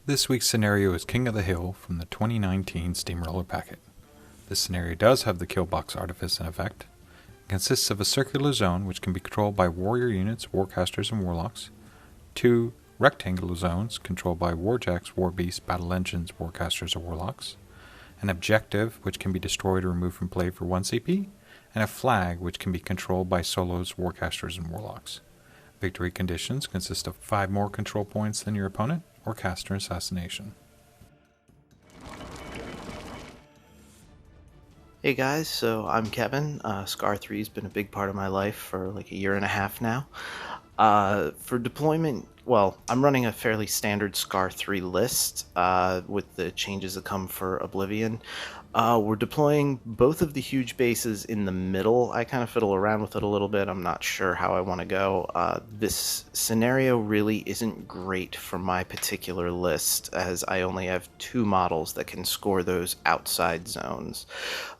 This week's scenario is King of the Hill from the 2019 Steamroller packet. This scenario does have the Killbox Artifice in effect. It consists of a circular zone which can be controlled by warrior units, warcasters, and warlocks, 2 rectangular zones controlled by warjacks, warbeasts, battle engines, warcasters, or warlocks, an objective which can be destroyed or removed from play for 1 CP, and a flag which can be controlled by solos, warcasters, and warlocks. Victory conditions consist of 5 more control points than your opponent, or caster assassination. Hey guys, so I'm Kevin. Skarre3 has been a big part of my life for like a year and a half now. For deployment, well, I'm running a fairly standard Skarre3 list with the changes that come for Oblivion. We're deploying both of the huge bases in the middle. I kind of fiddle around with it a little bit. I'm not sure how I want to go. This scenario really isn't great for my particular list, as I only have 2 models that can score those outside zones.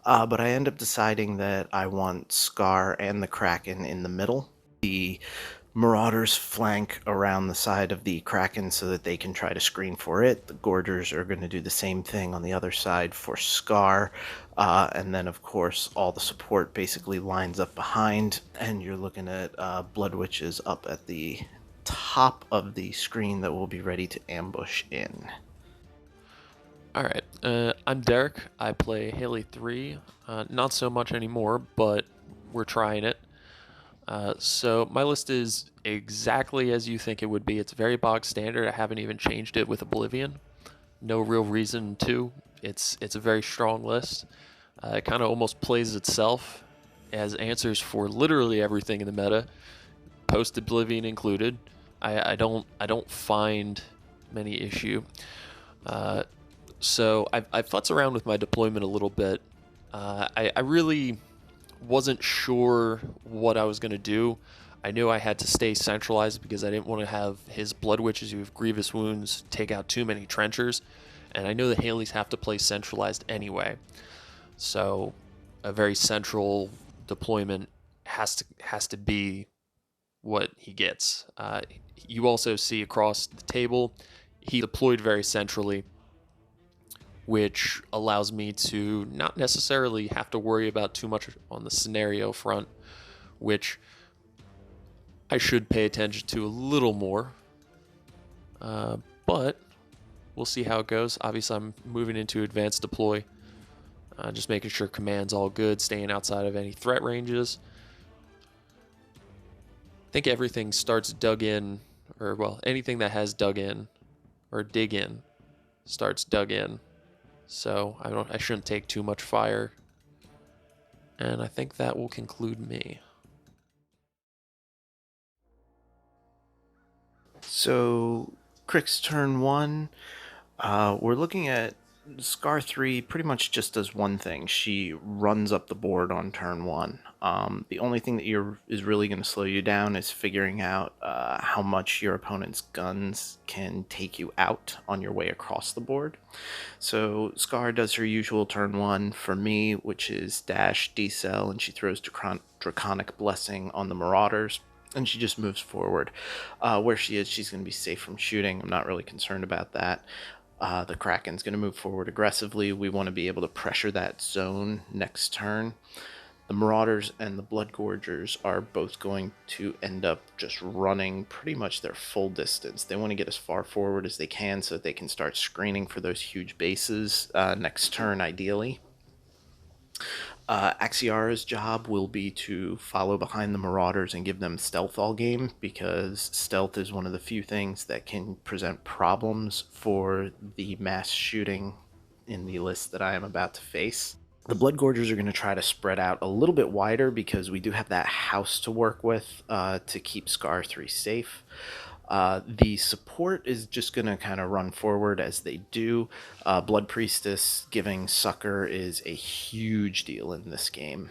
But I end up deciding that I want Skarre and the Kraken in the middle. The Marauders flank around the side of the Kraken so that they can try to screen for it. The Gorgers are going to do the same thing on the other side for Skarre. And then, of course, all the support basically lines up behind. And you're looking at Blood Witches up at the top of the screen that will be ready to ambush in. Alright, I'm Derek. I play Haley 3. Not so much anymore, but we're trying it. So my list is exactly as you think it would be. It's very bog standard. I haven't even changed it with Oblivion. No real reason to. It's a very strong list. It kind of almost plays itself as answers for literally everything in the meta, post Oblivion included. I don't find many issue. So I futz around with my deployment a little bit. I really wasn't sure what I was going to do. I knew I had to stay centralized because I didn't want to have his Blood Witches who have grievous wounds take out too many trenchers, and I know the Haleys have to play centralized anyway. So a very central deployment has to be what he gets. You also see across the table, he deployed very centrally, which allows me to not necessarily have to worry about too much on the scenario front, which I should pay attention to a little more. But we'll see how it goes. Obviously, I'm moving into advanced deploy, just making sure command's all good, staying outside of any threat ranges. I think everything starts dug in, or well, anything that has dug in or dig in starts dug in. So I shouldn't take too much fire. And I think that will conclude me. So, Cryx turn 1, we're looking at Skarre3 pretty much just does one thing. She runs up the board on turn 1. The only thing that is really going to slow you down is figuring out how much your opponent's guns can take you out on your way across the board. So Skarre does her usual turn 1 for me, which is dash, decel, and she throws Draconic Blessing on the Marauders. And she just moves forward. Where she is, she's going to be safe from shooting. I'm not really concerned about that. The Kraken's going to move forward aggressively. We want to be able to pressure that zone next turn. The Marauders and the Bloodgorgers are both going to end up just running pretty much their full distance. They want to get as far forward as they can so that they can start screening for those huge bases next turn, ideally. Axiara's job will be to follow behind the Marauders and give them stealth all game, because stealth is one of the few things that can present problems for the mass shooting in the list that I am about to face. The Bloodgorgers are going to try to spread out a little bit wider because we do have that house to work with to keep Skarre3 safe. The support is just going to kind of run forward as they do. Blood Priestess giving succor is a huge deal in this game.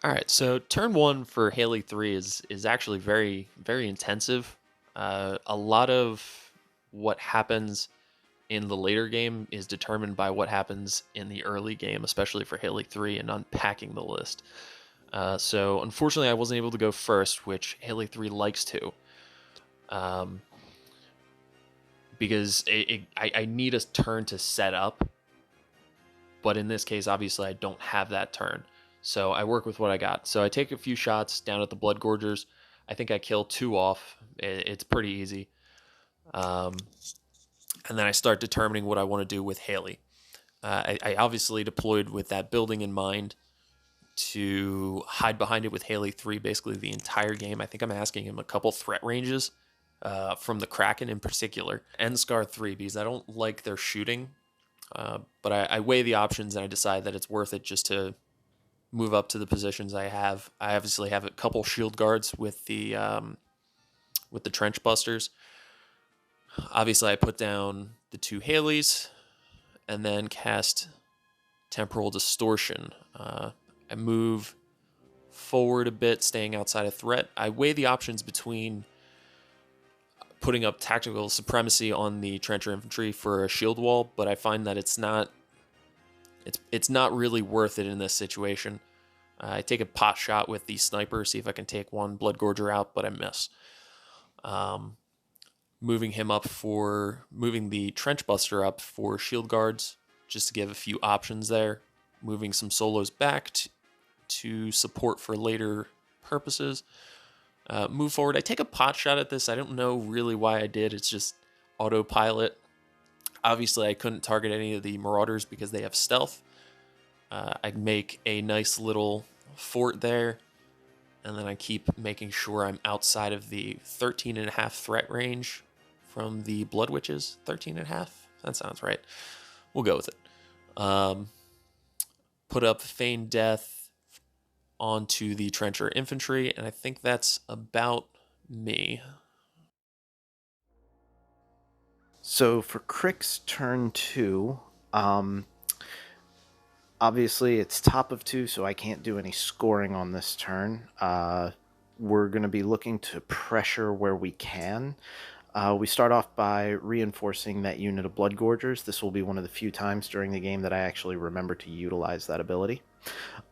Alright, so turn 1 for Haley 3 is actually very, very intensive. A lot of what happens in the later game is determined by what happens in the early game, especially for Haley 3 and unpacking the list. So unfortunately I wasn't able to go first, which Haley 3 likes to. Because I need a turn to set up. But in this case, obviously, I don't have that turn. So I work with what I got. So I take a few shots down at the Bloodgorgers. I think I kill 2 off. It's pretty easy. And then I start determining what I want to do with Haley. I obviously deployed with that building in mind to hide behind it with Haley 3 basically the entire game. I think I'm asking him a couple threat ranges from the Kraken in particular, and Skarre3, because I don't like their shooting. But I weigh the options and I decide that it's worth it just to move up to the positions I have. I obviously have a couple shield guards with the trench busters. Obviously, I put down the 2 Haleys and then cast Temporal Distortion. I move forward a bit, staying outside of threat. I weigh the options between putting up Tactical Supremacy on the Trencher Infantry for a shield wall, but I find that it's not really worth it in this situation. I take a pot shot with the sniper, see if I can take one Bloodgorger out, but I miss. Moving the Trench Buster up for shield guards, just to give a few options there. Moving some solos back to support for later purposes. Move forward. I take a pot shot at this. I don't know really why I did. It's just autopilot. Obviously, I couldn't target any of the Marauders because they have stealth. I make a nice little fort there, and then I keep making sure I'm outside of the 13.5 threat range from the Blood Witches. 13.5? That sounds right. We'll go with it. Put up Feigned Death onto the Trencher Infantry, and I think that's about me. So for Cryx turn 2, obviously it's top of 2, so I can't do any scoring on this turn. We're going to be looking to pressure where we can. We start off by reinforcing that Unit of Bloodgorgers. This will be one of the few times during the game that I actually remember to utilize that ability.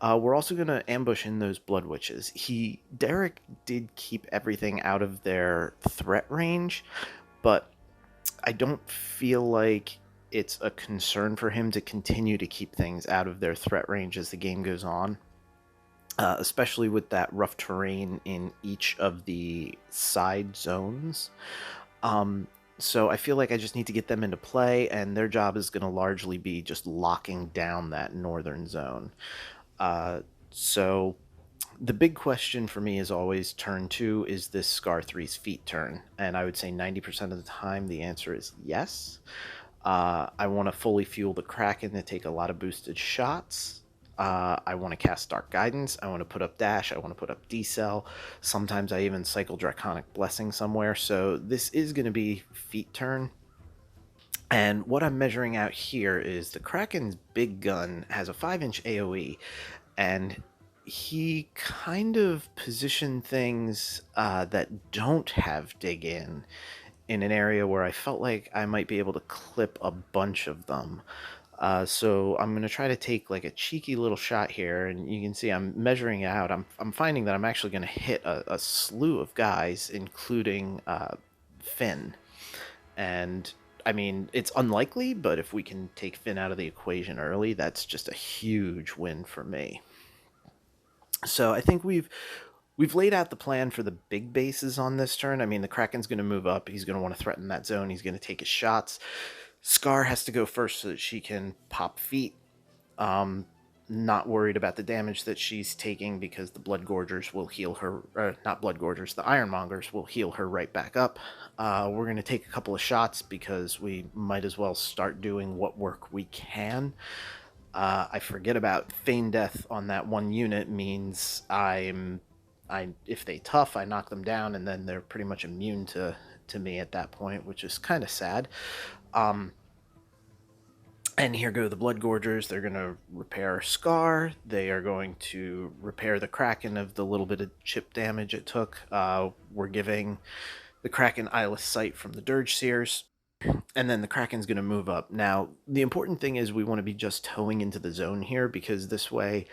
We're also going to ambush in those Blood Witches. Derek did keep everything out of their threat range, but I don't feel like it's a concern for him to continue to keep things out of their threat range as the game goes on, especially with that rough terrain in each of the side zones. So I feel like I just need to get them into play, and their job is going to largely be just locking down that northern zone. So the big question for me is always turn 2, is this Skarre3's feet turn? And I would say 90% of the time the answer is yes. I want to fully fuel the Kraken to take a lot of boosted shots. I want to cast Dark Guidance. I want to put up Dash. I want to put up Decel. Sometimes I even cycle Draconic Blessing somewhere. So this is going to be feet turn. And what I'm measuring out here is the Kraken's big gun has a 5-inch AoE. And he kind of positioned things that don't have dig in an area where I felt like I might be able to clip a bunch of them. So I'm going to try to take like a cheeky little shot here, and you can see I'm measuring it out. I'm finding that I'm actually going to hit a slew of guys, including Finn. And I mean, it's unlikely, but if we can take Finn out of the equation early, that's just a huge win for me. So I think we've laid out the plan for the big bases on this turn. I mean, the Kraken's going to move up. He's going to want to threaten that zone. He's going to take his shots. Skarre has to go first so that she can pop feet. Not worried about the damage that she's taking because the Bloodgorgers will heal her. Not Bloodgorgers, the Ironmongers will heal her right back up. We're going to take a couple of shots because we might as well start doing what work we can. I forget about Feigned Death on that one unit means if they tough, I knock them down, and then they're pretty much immune to me at that point, which is kind of sad. And here go the Bloodgorgers. They're going to repair Skarre. They are going to repair the Kraken of the little bit of chip damage it took. We're giving the Kraken eyeless sight from the Dirge Seers. And then the Kraken's going to move up. Now, the important thing is we want to be just towing into the zone here, because this way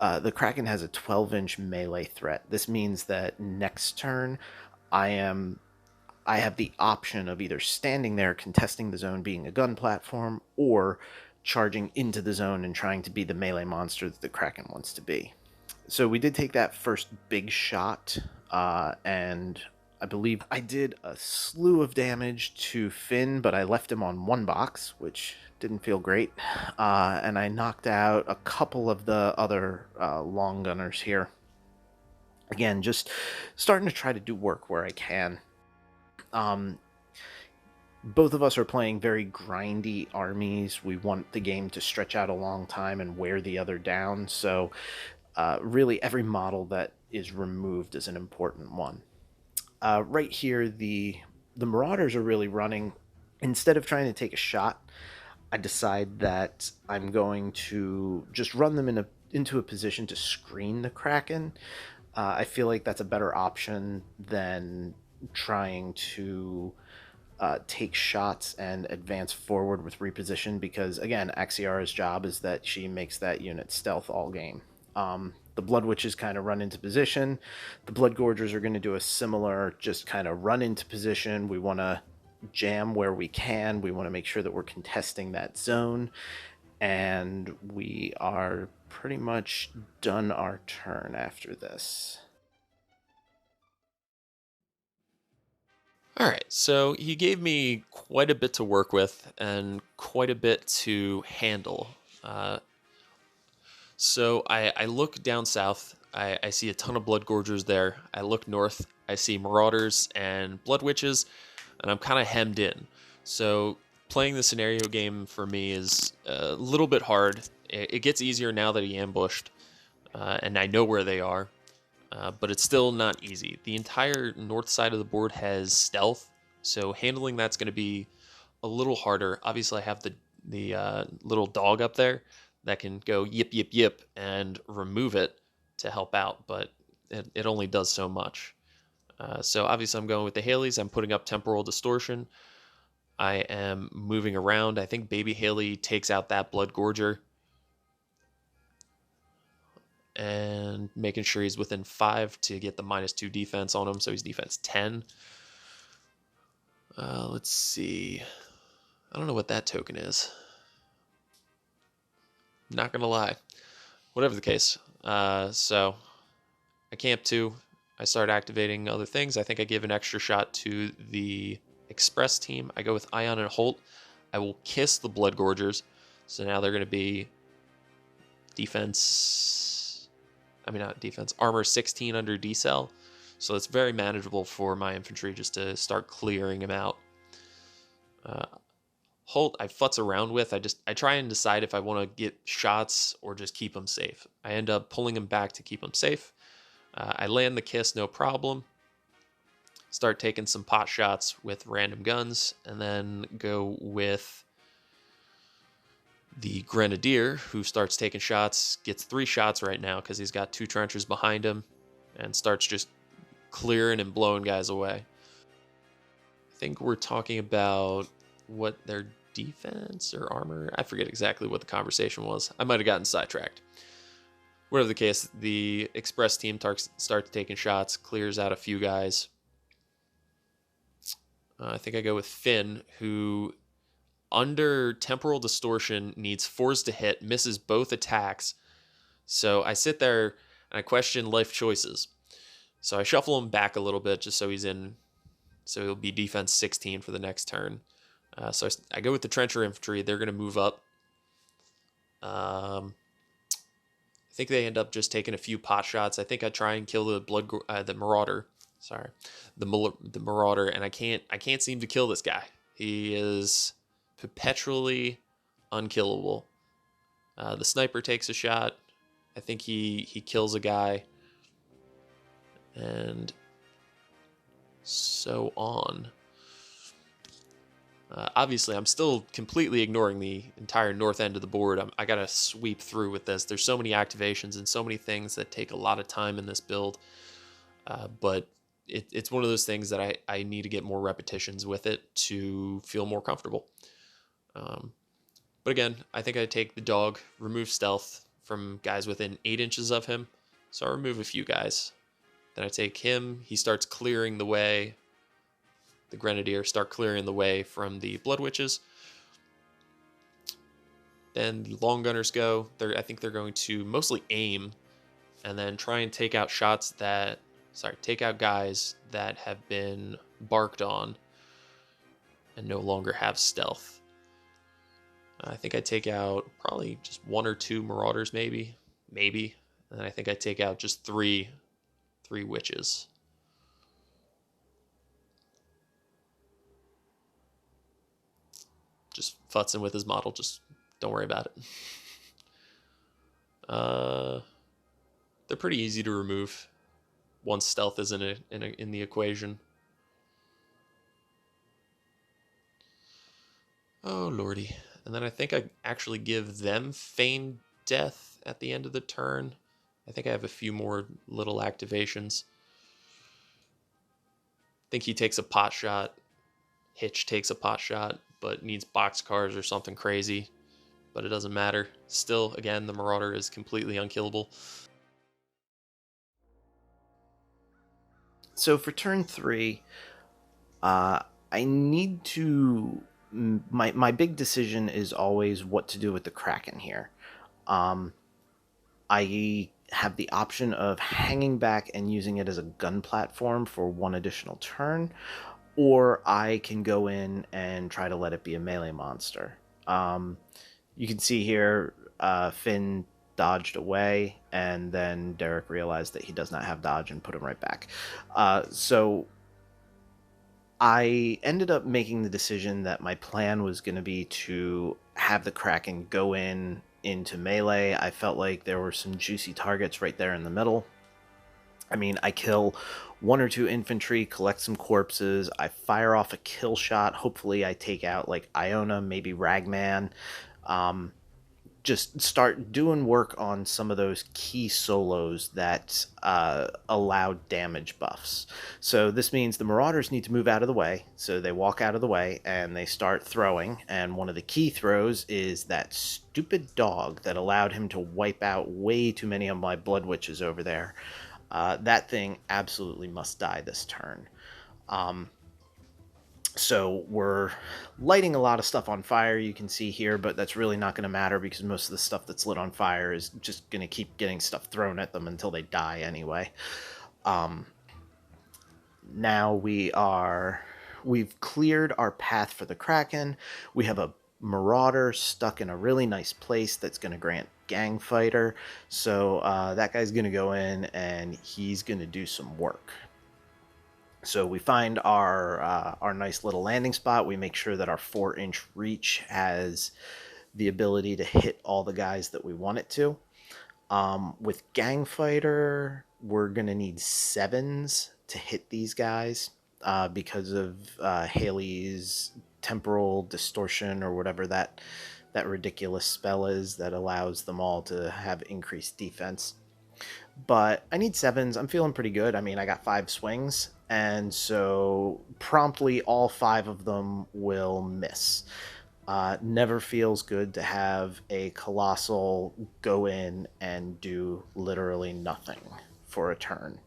the Kraken has a 12-inch melee threat. This means that next turn I am I have the option of either standing there contesting the zone being a gun platform, or charging into the zone and trying to be the melee monster that the Kraken wants to be. So we did take that first big shot, and I believe I did a slew of damage to Finn, but I left him on one box, which didn't feel great. And I knocked out a couple of the other long gunners here. Again, just starting to try to do work where I can. Both of us are playing very grindy armies. We want the game to stretch out a long time and wear the other down. So really every model that is removed is an important one. Right here, the Marauders are really running. Instead of trying to take a shot, I decide that I'm going to just run them into a position to screen the Kraken. I feel like that's a better option than trying to take shots and advance forward with reposition, because again, Axiara's job is that she makes that unit stealth all game. The Blood Witches kind of run into position. The Bloodgorgers are going to do a similar, just kind of run into position. We want to jam where we can. We want to make sure that we're contesting that zone. And we are pretty much done our turn after this. All right, so he gave me quite a bit to work with and quite a bit to handle. So I look down south, I see a ton of Bloodgorgers there. I look north, I see Marauders and Blood Witches, and I'm kind of hemmed in. So playing the scenario game for me is a little bit hard. It gets easier now that he ambushed, and I know where they are, but it's still not easy. The entire north side of the board has stealth, so handling that's going to be a little harder. Obviously, I have the little dog up there that can go yip, yip, yip and remove it to help out, but it only does so much. So obviously I'm going with the Haleys. I'm putting up Temporal Distortion. I am moving around. I think Baby Haley takes out that Bloodgorger and making sure he's within 5 to get the -2 defense on him, so he's defense 10. Let's see. I don't know what that token is. Not gonna lie. Whatever the case. So I camp 2. I start activating other things. I think I give an extra shot to the Express team. I go with Aiyana and Holt. I will kiss the Bloodgorgers. So now they're going to be armor 16 under decel. So it's very manageable for my infantry just to start clearing him out. Holt, I futz around with. I try and decide if I want to get shots or just keep him safe. I end up pulling him back to keep him safe. I land the kiss, no problem. Start taking some pot shots with random guns, and then go with the Grenadier, who starts taking shots, gets 3 shots right now because he's got 2 trenchers behind him, and starts just clearing and blowing guys away. I think we're talking about what their defense or armor, I forget exactly what the conversation was. I might have gotten sidetracked. Whatever the case, the Express team starts taking shots, clears out a few guys. I think I go with Finn, who under Temporal Distortion needs 4s to hit, misses both attacks. So I sit there and I question life choices. So I shuffle him back a little bit just so so he'll be defense 16 for the next turn. So I go with the Trencher Infantry. They're going to move up. I think they end up just taking a few pot shots. I think I try and kill the Marauder. Sorry, the Marauder, and I can't seem to kill this guy. He is perpetually unkillable. The Sniper takes a shot. I think he kills a guy, and so on. Obviously, I'm still completely ignoring the entire north end of the board. I got to sweep through with this. There's so many activations and so many things that take a lot of time in this build. But it's one of those things that I need to get more repetitions with it to feel more comfortable. But again, I think I take the dog, remove stealth from guys within 8 inches of him. So I remove a few guys. Then I take him. He starts clearing the way. the Grenadier start clearing the way from the Blood Witches. Then the long gunners go. I think they're going to mostly aim and then try and take out take out guys that have been barked on and no longer have stealth. I think I take out probably just 1 or 2 Marauders, maybe. And then I think I take out just 3 witches. Just futzing with his model, just don't worry about it. They're pretty easy to remove once stealth is in the equation. Oh lordy. And then I think I actually give them Feign Death at the end of the turn. I think I have a few more little activations. I think he takes a pot shot. Hitch takes a pot shot, but needs boxcars or something crazy. But it doesn't matter. Still, again, the Marauder is completely unkillable. So for turn 3, I need to... My big decision is always what to do with the Kraken here. I have the option of hanging back and using it as a gun platform for 1 additional turn, or I can go in and try to let it be a melee monster. You can see here, Finn dodged away, and then Derek realized that he does not have dodge and put him right back. So I ended up making the decision that my plan was going to be to have the Kraken go into melee. I felt like there were some juicy targets right there in the middle. I mean, I kill 1 or 2 infantry, collect some corpses, I fire off a kill shot. Hopefully I take out like Iona, maybe Ragman. Just start doing work on some of those key solos that allowed damage buffs. So this means the Marauders need to move out of the way. So they walk out of the way and they start throwing. And one of the key throws is that stupid dog that allowed him to wipe out way too many of my Blood Witches over there. That thing absolutely must die this turn. So we're lighting a lot of stuff on fire, you can see here, but that's really not going to matter because most of the stuff that's lit on fire is just going to keep getting stuff thrown at them until they die anyway. Now we've cleared our path for the Kraken. We have a Marauder stuck in a really nice place that's going to grant Gang Fighter. So that guy's going to go in and he's going to do some work. So we find our nice little landing spot. We make sure that our 4-inch reach has the ability to hit all the guys that we want it to. With Gang Fighter, we're going to need 7s to hit these guys because of Haley's temporal distortion or whatever that ridiculous spell is that allows them all to have increased defense. But I need 7s. I'm feeling pretty good. I mean, I got 5 swings, and so promptly all 5 of them will miss. Never feels good to have a Colossal go in and do literally nothing for a turn.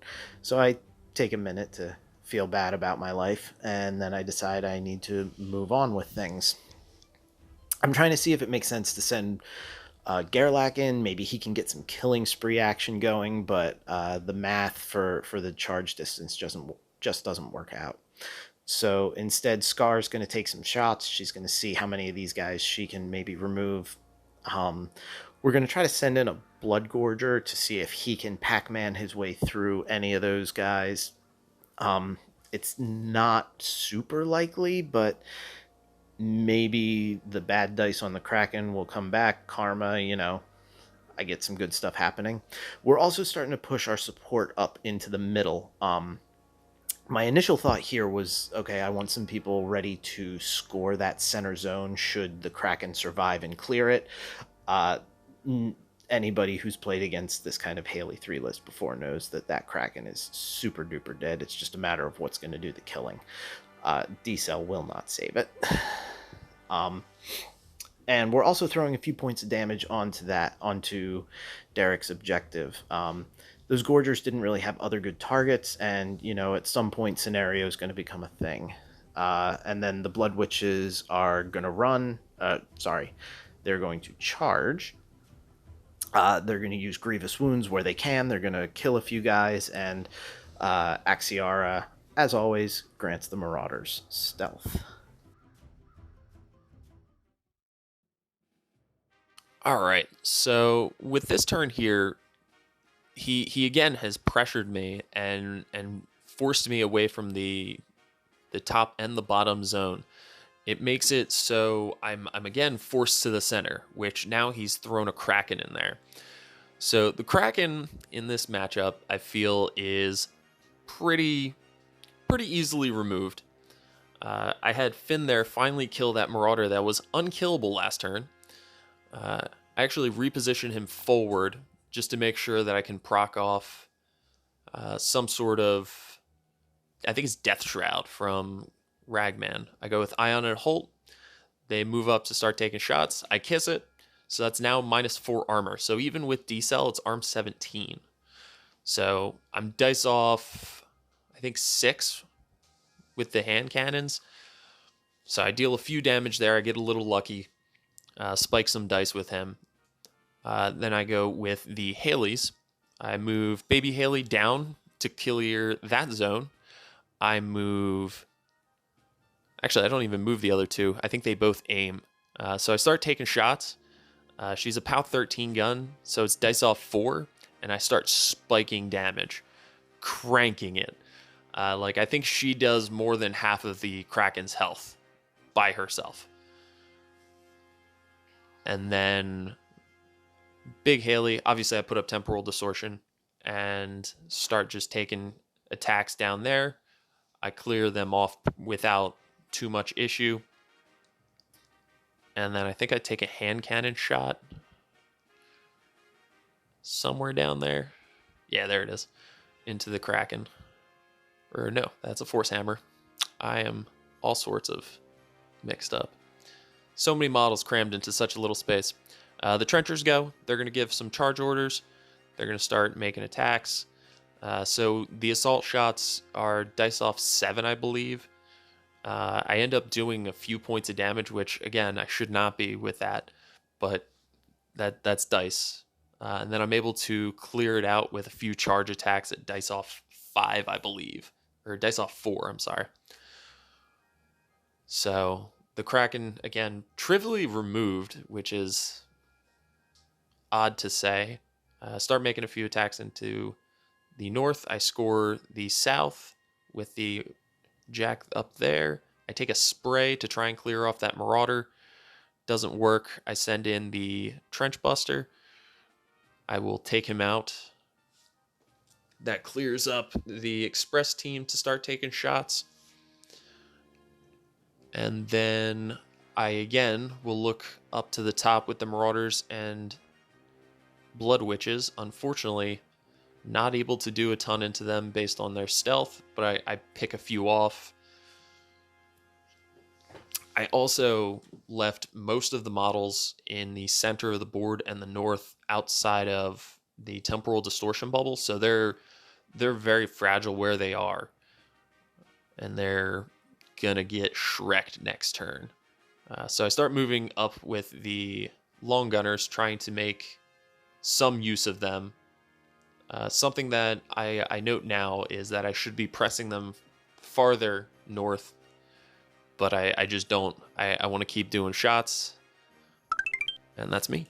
So I take a minute to feel bad about my life, and then I decide I need to move on with things. I'm trying to see if it makes sense to send Gerlak in. Maybe he can get some killing spree action going, but the math for the charge distance just doesn't work out. So instead, Skarre's going to take some shots. She's going to see how many of these guys she can maybe remove. We're going to try to send in a Bloodgorger to see if he can Pac-Man his way through any of those guys. It's not super likely, but maybe the bad dice on the Kraken will come back. Karma, I get some good stuff happening. We're also starting to push our support up into the middle. My initial thought here was, okay, I want some people ready to score that center zone should the Kraken survive and clear it. Anybody who's played against this kind of Haley 3 list before knows that Kraken is super duper dead. It's just a matter of what's going to do the killing. D-Cell will not save it. And we're also throwing a few points of damage onto Derek's objective. Those Gorgers didn't really have other good targets, and at some point scenario is going to become a thing. And then the Blood Witches are going to run. They're going to charge. They're going to use Grievous Wounds where they can. They're going to kill a few guys, and Axiara, as always, grants the Marauders stealth. All right, so with this turn here, he again has pressured me and forced me away from the top and the bottom zone. It makes it so I'm again forced to the center, which now he's thrown a Kraken in there. So the Kraken in this matchup, I feel, is pretty easily removed. I had Finn there finally kill that Marauder that was unkillable last turn. I actually reposition him forward just to make sure that I can proc off some sort of, I think it's Death Shroud from Ragman. I go with Aiyana and Holt. They move up to start taking shots. I kiss it. So that's now -4 armor. So even with decel, it's arm 17. So I'm dice off, I think 6 with the hand cannons. So I deal a few damage there. I get a little lucky. Spike some dice with him. Then I go with the Haleys. I move Baby Haley down to clear that zone. I move... Actually, I don't even move the other two. I think they both aim. So I start taking shots. She's a POW 13 gun, so it's dice off 4, and I start spiking damage, cranking it. I think she does more than half of the Kraken's health by herself. And then Big Haley, obviously I put up Temporal Distortion and start just taking attacks down there. I clear them off without too much issue. And then I think I take a hand cannon shot somewhere down there. Yeah, there it is. Into the Kraken. Or no, that's a Force Hammer. I am all sorts of mixed up. So many models crammed into such a little space. The Trenchers go. They're going to give some charge orders. They're going to start making attacks. So the assault shots are dice off 7, I believe. I end up doing a few points of damage, which, again, I should not be with that. But that's dice. And then I'm able to clear it out with a few charge attacks at dice off 5, I believe. Or dice off 4, I'm sorry. So the Kraken, again, trivially removed, which is odd to say. Start making a few attacks into the north. I score the south with the Jack up there. I take a spray to try and clear off that Marauder. Doesn't work. I send in the Trench Buster. I will take him out. That clears up the Express team to start taking shots. And then I again will look up to the top with the Marauders and Blood Witches. Unfortunately, not able to do a ton into them based on their stealth, but I pick a few off. I also left most of the models in the center of the board and the north outside of the temporal distortion bubble, so they're very fragile where they are, and they're gonna get shreked next turn. So I start moving up with the long gunners, trying to make some use of them. Something that I note now is that I should be pressing them farther north, but I just don't. I want to keep doing shots, and that's me.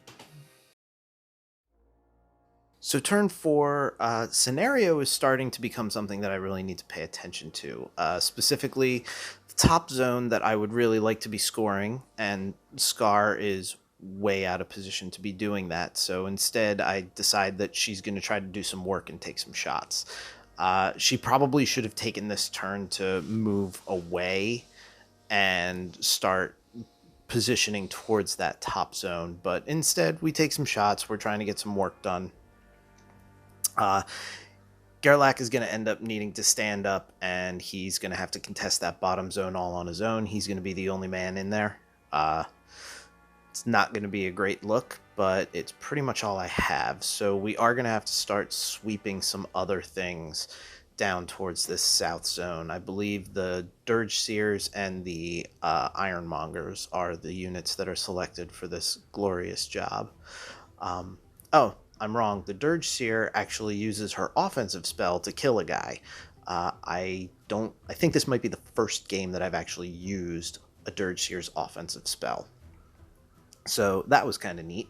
So turn 4, scenario is starting to become something that I really need to pay attention to. Specifically, the top zone that I would really like to be scoring, and Skarre is way out of position to be doing that. So instead, I decide that she's going to try to do some work and take some shots. She probably should have taken this turn to move away and start positioning towards that top zone. But instead, we take some shots. We're trying to get some work done. Gerlak is going to end up needing to stand up, and he's going to have to contest that bottom zone all on his own. He's going to be the only man in there. It's not going to be a great look, but it's pretty much all I have. So we are going to have to start sweeping some other things down towards this south zone. I believe the Dirge Seers and the Ironmongers are the units that are selected for this glorious job. Oh, I'm wrong. The Dirge Seer actually uses her offensive spell to kill a guy. I think this might be the first game that I've actually used a Dirge Seer's offensive spell. So that was kind of neat.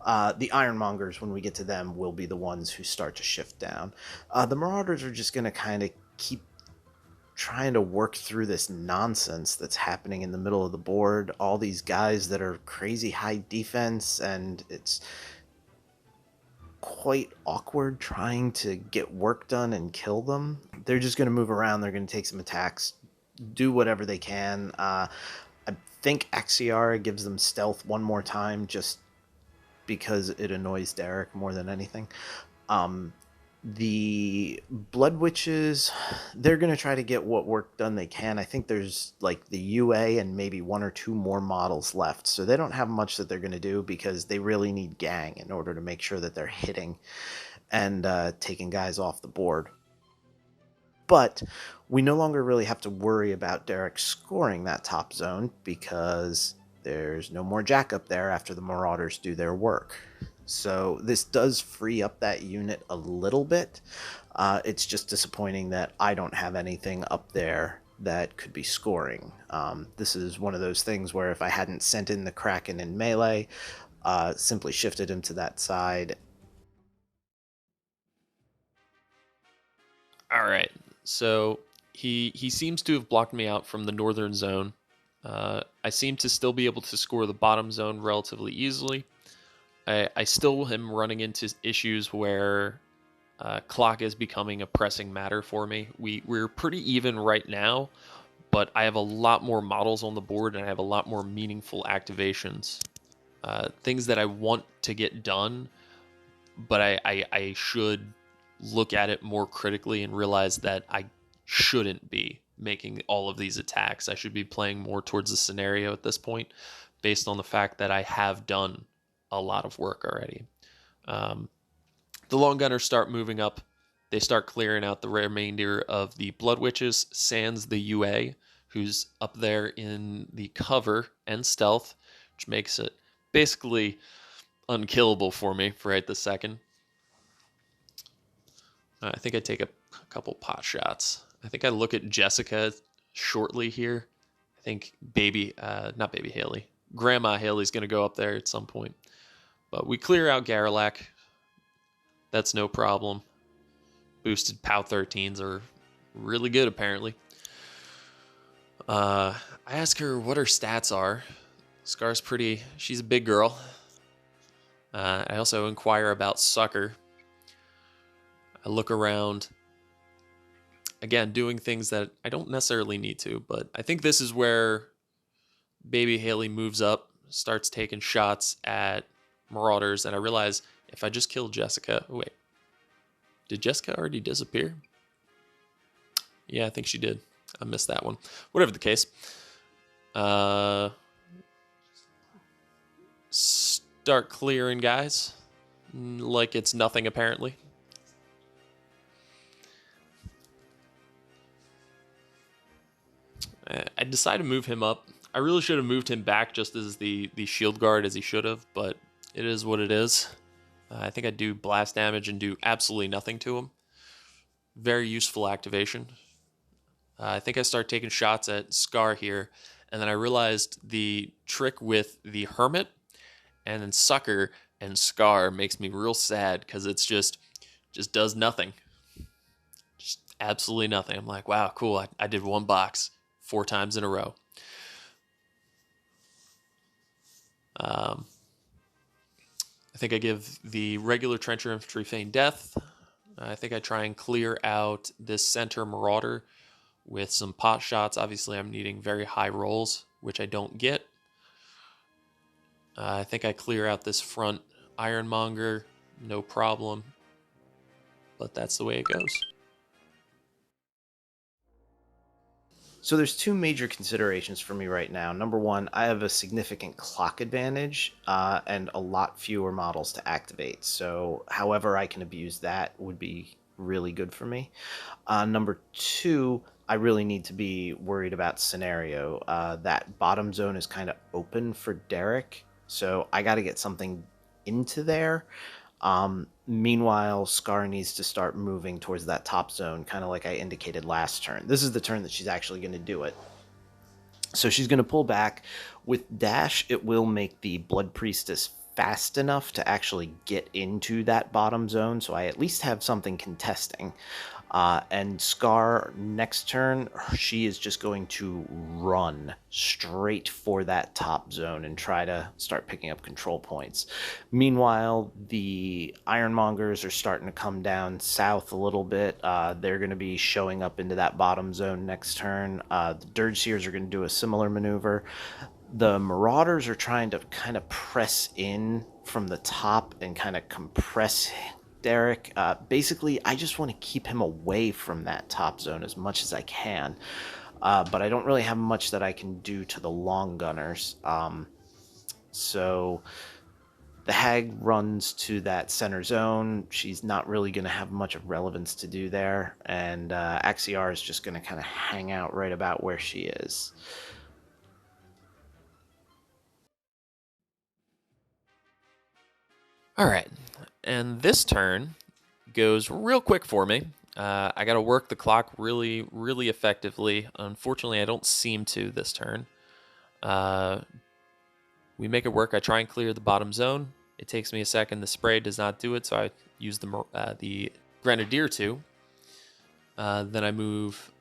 The Ironmongers, when we get to them, will be the ones who start to shift down. The Marauders are just going to kind of keep trying to work through this nonsense that's happening in the middle of the board. All these guys that are crazy high defense, and it's quite awkward trying to get work done and kill them. They're just going to move around. They're going to take some attacks, do whatever they can. I think Axiara gives them stealth one more time just because it annoys Derek more than anything. The Blood Witches, they're going to try to get what work done they can. I think there's like the UA and maybe one or two more models left. So they don't have much that they're going to do because they really need gang in order to make sure that they're hitting and taking guys off the board. But we no longer really have to worry about Derek scoring that top zone because there's no more Jack up there after the Marauders do their work. So this does free up that unit a little bit. It's just disappointing that I don't have anything up there that could be scoring. This is one of those things where if I hadn't sent in the Kraken in melee, simply shifted him to that side. All right, so he seems to have blocked me out from the northern zone. I seem to still be able to score the bottom zone relatively easily. I still am running into issues where clock is becoming a pressing matter for me. We're pretty even right now, but I have a lot more models on the board and I have a lot more meaningful activations. Things that I want to get done, but I should look at it more critically and realize that I shouldn't be making all of these attacks. I should be playing more towards the scenario at this point based on the fact that I have done a lot of work already. The long gunners start moving up. They start clearing out the remainder of the Blood Witches, sans the UA, who's up there in the cover and stealth, which makes it basically unkillable for me for right this second. I think I take a couple pot shots. I think I look at Jussika shortly here. I think not baby Haley. Grandma Haley's going to go up there at some point. But we clear out Gerlak. That's no problem. Boosted POW 13s are really good, apparently. I ask her what her stats are. Skarre's pretty... She's a big girl. I also inquire about Sucker. I look around. Again, doing things that I don't necessarily need to, but I think this is where baby Haley moves up, starts taking shots at Marauders, and I realize if I just kill Jussika... Oh, wait. Did Jussika already disappear? Yeah, I think she did. I missed that one. Whatever the case. Start clearing guys. Like it's nothing, apparently. I decided to move him up. I really should have moved him back just as the shield guard as he should have, but it is what it is. I think I do blast damage and do absolutely nothing to him. Very useful activation. I think I start taking shots at Skarre here, and then I realized the trick with the Hermit and then Sucker and Skarre makes me real sad because it's just does nothing. Just absolutely nothing. I'm like, wow, cool. I did one box 4 times in a row. I think I give the regular Trencher Infantry Feign Death. I think I try and clear out this center Marauder with some pot shots. Obviously, I'm needing very high rolls, which I don't get. I think I clear out this front Ironmonger, no problem. But that's the way it goes. So there's 2 major considerations for me right now. Number 1, I have a significant clock advantage and a lot fewer models to activate. So however I can abuse that would be really good for me. Number 2, I really need to be worried about scenario. That bottom zone is kind of open for Derek, so I got to get something into there. Meanwhile, Skarre needs to start moving towards that top zone, kind of like I indicated last turn. This is the turn that she's actually going to do it. So she's going to pull back. With Dash, it will make the Blood Priestess fast enough to actually get into that bottom zone, so I at least have something contesting. And Skarre, next turn, she is just going to run straight for that top zone and try to start picking up control points. Meanwhile, the Ironmongers are starting to come down south a little bit. They're going to be showing up into that bottom zone next turn. The Dirge Seers are going to do a similar maneuver. The Marauders are trying to kind of press in from the top and kind of compress Derek. Basically, I just want to keep him away from that top zone as much as I can. But I don't really have much that I can do to the long gunners. So the Hag runs to that center zone. She's not really going to have much of relevance to do there. And Axiara is just going to kind of hang out right about where she is. All right, and this turn goes real quick for me. I got to work the clock really, really effectively. Unfortunately, I don't seem to this turn. We make it work. I try and clear the bottom zone. It takes me a second. The spray does not do it, so I use the Grenadier to. Then I move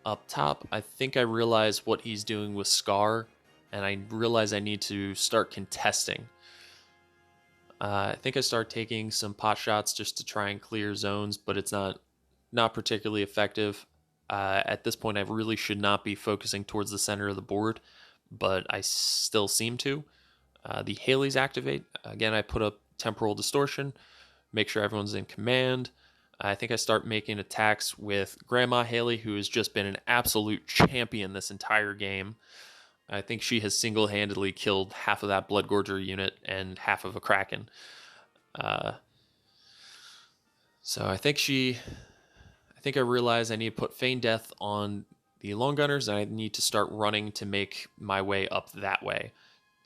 up top. I think I realize what he's doing with Skarre, and I realize I need to start contesting. I think I start taking some pot shots just to try and clear zones, but it's not particularly effective. At this point, I really should not be focusing towards the center of the board, but I still seem to. The Haleys activate. Again, I put up Temporal Distortion, make sure everyone's in command. I think I start making attacks with Grandma Haley, who has just been an absolute champion this entire game. I think she has single-handedly killed half of that Bloodgorger unit and half of a Kraken. So I think I realize I need to put Feign Death on the long gunners, and I need to start running to make my way up that way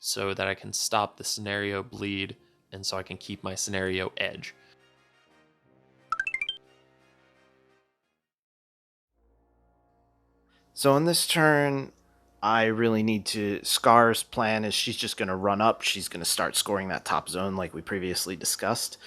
so that I can stop the scenario bleed and so I can keep my scenario edge. So on this turn, I really need to... Skarre's plan is she's just going to run up. She's going to start scoring that top zone like we previously discussed.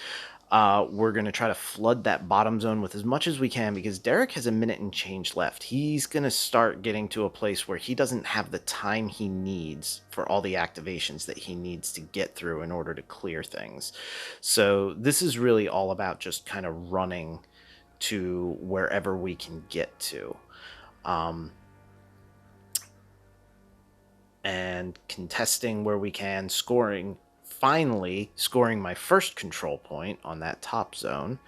We're going to try to flood that bottom zone with as much as we can because Derek has a minute and change left. He's going to start getting to a place where he doesn't have the time he needs for all the activations that he needs to get through in order to clear things. So this is really all about just kind of running to wherever we can get to. And contesting where we can, finally scoring my first control point on that top zone.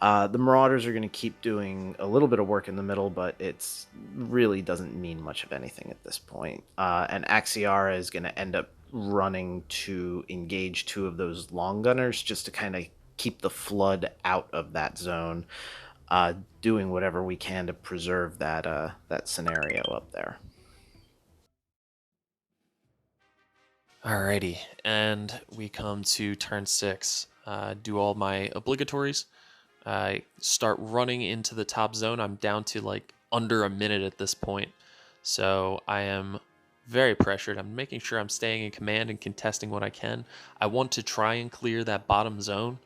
The Marauders are going to keep doing a little bit of work in the middle, but it's really doesn't mean much of anything at this point. And Axiara is going to end up running to engage 2 of those long gunners just to kind of keep the flood out of that zone, doing whatever we can to preserve that scenario up there. Alrighty, and we come to turn 6. Do all my obligatories. I start running into the top zone. I'm down to like under a minute at this point, so I am very pressured. I'm making sure I'm staying in command and contesting what I can. I want to try and clear that bottom zone.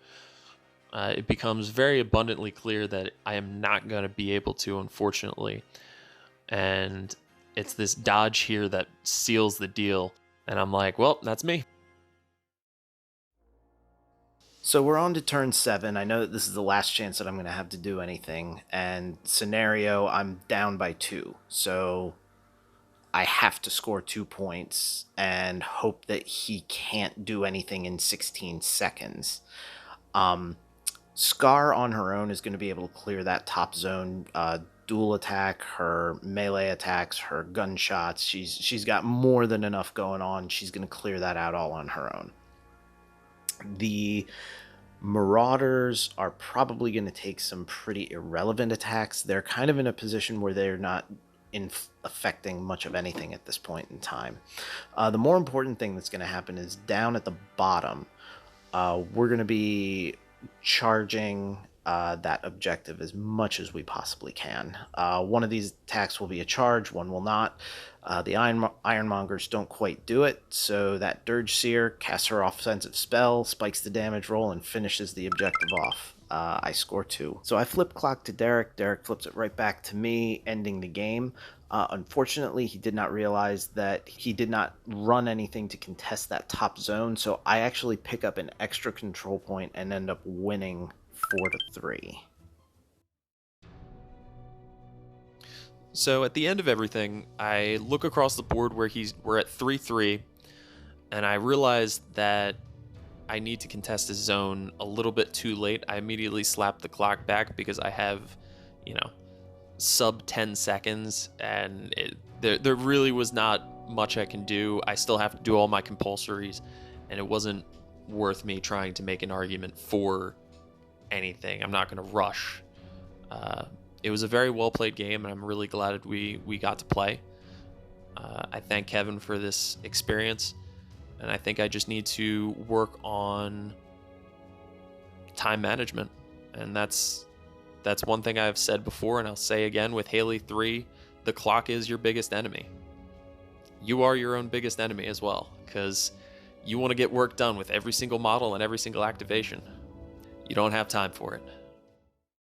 It becomes very abundantly clear that I am not going to be able to, unfortunately, and it's this dodge here that seals the deal. And I'm like, well, that's me. So we're on to turn 7. I know that this is the last chance that I'm going to have to do anything. And scenario, I'm down by 2. So I have to score 2 points and hope that he can't do anything in 16 seconds. Skarre on her own is going to be able to clear that top zone, dual attack, her melee attacks, her gunshots. She's got more than enough going on. She's going to clear that out all on her own. The Marauders are probably going to take some pretty irrelevant attacks. They're kind of in a position where they're not affecting much of anything at this point in time. The more important thing that's going to happen is down at the bottom. We're going to be charging that objective as much as we possibly can. One of these attacks will be a charge, one will not. The Ironmongers don't quite do it, so that Dirge Seer casts her offensive spell, spikes the damage roll, and finishes the objective off. I score 2. So I flip clock to Derek. Derek flips it right back to me, ending the game. Unfortunately, he did not realize that he did not run anything to contest that top zone, so I actually pick up an extra control point and end up winning 4-3. So at the end of everything, I look across the board where we're at 3-3, and I realize that I need to contest his zone a little bit too late. I immediately slap the clock back because I have, sub 10 seconds, and there really was not much I can do. I still have to do all my compulsories, and it wasn't worth me trying to make an argument for anything. I'm not going to rush. It was a very well played game, and I'm really glad we got to play. I thank Kevin for this experience, and I think I just need to work on time management, and that's one thing I've said before, and I'll say again with Haley 3, the clock is your biggest enemy. You are your own biggest enemy as well, because you want to get work done with every single model and every single activation. You don't have time for it.